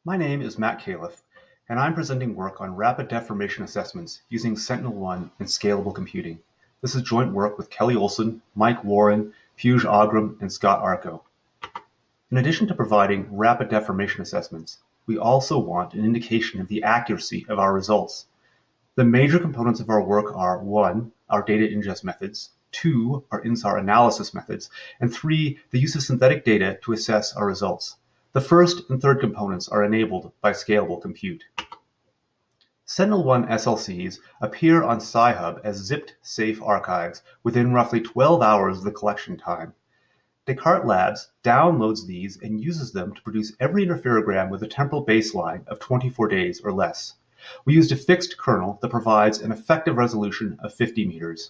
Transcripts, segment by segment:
My name is Matt Calef, and I'm presenting work on rapid deformation assessments using Sentinel-1 and scalable computing. This is joint work with Kelly Olson, Mike Warren, Piyush Agram, and Scott Arco. In addition to providing rapid deformation assessments, we also want an indication of the accuracy of our results. The major components of our work are 1. Our data ingest methods, 2. Our InSAR analysis methods, and 3. The use of synthetic data to assess our results. The first and third components are enabled by scalable compute. Sentinel-1 SLCs appear on Sci-Hub as zipped safe archives within roughly 12 hours of the collection time. Descartes Labs downloads these and uses them to produce every interferogram with a temporal baseline of 24 days or less. We used a fixed kernel that provides an effective resolution of 50 meters.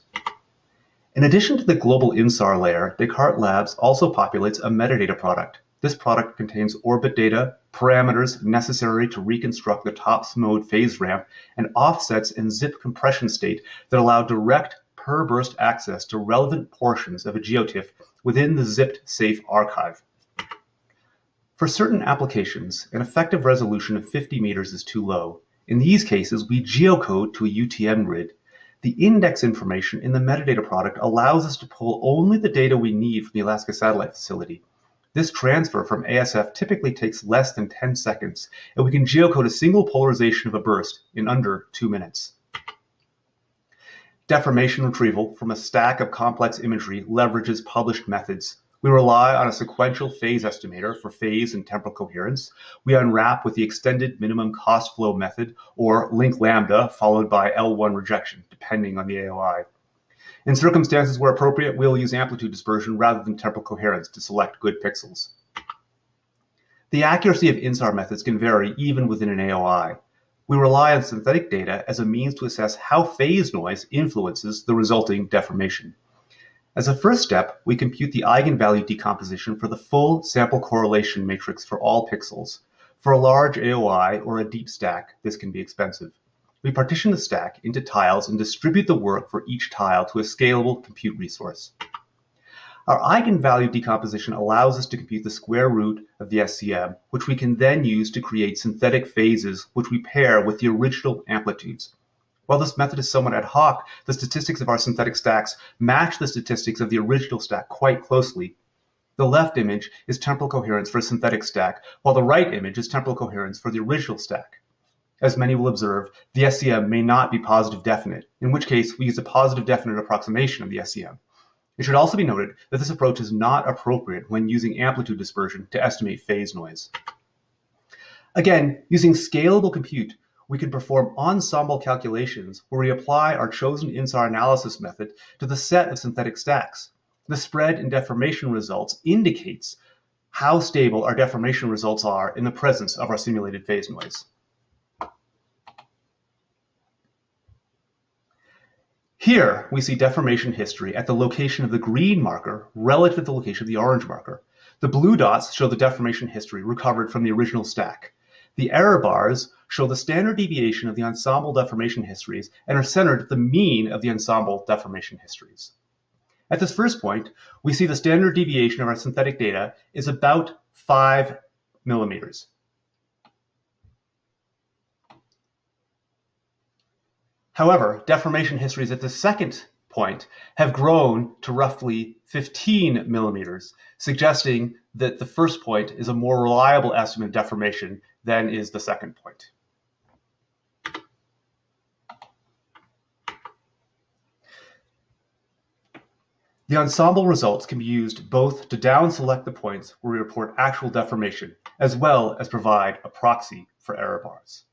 In addition to the global InSAR layer, Descartes Labs also populates a metadata product. This product contains orbit data, parameters necessary to reconstruct the TOPS mode phase ramp, and offsets and zip compression state that allow direct per burst access to relevant portions of a geotiff within the zipped safe archive. For certain applications, an effective resolution of 50 meters is too low. In these cases, we geocode to a UTM grid. The index information in the metadata product allows us to pull only the data we need from the Alaska Satellite Facility. This transfer from ASF typically takes less than 10 seconds, and we can geocode a single polarization of a burst in under 2 minutes. Deformation retrieval from a stack of complex imagery leverages published methods. We rely on a sequential phase estimator for phase and temporal coherence. We unwrap with the extended minimum cost flow method, or link lambda, followed by L1 rejection, depending on the AOI. In circumstances where appropriate, we'll use amplitude dispersion rather than temporal coherence to select good pixels. The accuracy of InSAR methods can vary even within an AOI. We rely on synthetic data as a means to assess how phase noise influences the resulting deformation. As a first step, we compute the eigenvalue decomposition for the full sample correlation matrix for all pixels. For a large AOI or a deep stack, this can be expensive. We partition the stack into tiles and distribute the work for each tile to a scalable compute resource. Our eigenvalue decomposition allows us to compute the square root of the SCM, which we can then use to create synthetic phases, which we pair with the original amplitudes. While this method is somewhat ad hoc, the statistics of our synthetic stacks match the statistics of the original stack quite closely. The left image is temporal coherence for a synthetic stack, while the right image is temporal coherence for the original stack. As many will observe, the SCM may not be positive definite, in which case we use a positive definite approximation of the SCM. It should also be noted that this approach is not appropriate when using amplitude dispersion to estimate phase noise. Again, using scalable compute, we can perform ensemble calculations where we apply our chosen InSAR analysis method to the set of synthetic stacks. The spread in deformation results indicates how stable our deformation results are in the presence of our simulated phase noise. Here, we see deformation history at the location of the green marker relative to the location of the orange marker. The blue dots show the deformation history recovered from the original stack. The error bars show the standard deviation of the ensemble deformation histories and are centered at the mean of the ensemble deformation histories. At this first point, we see the standard deviation of our synthetic data is about 5 millimeters. However, deformation histories at the second point have grown to roughly 15 millimeters, suggesting that the first point is a more reliable estimate of deformation than is the second point. The ensemble results can be used both to down-select the points where we report actual deformation, as well as provide a proxy for error bars.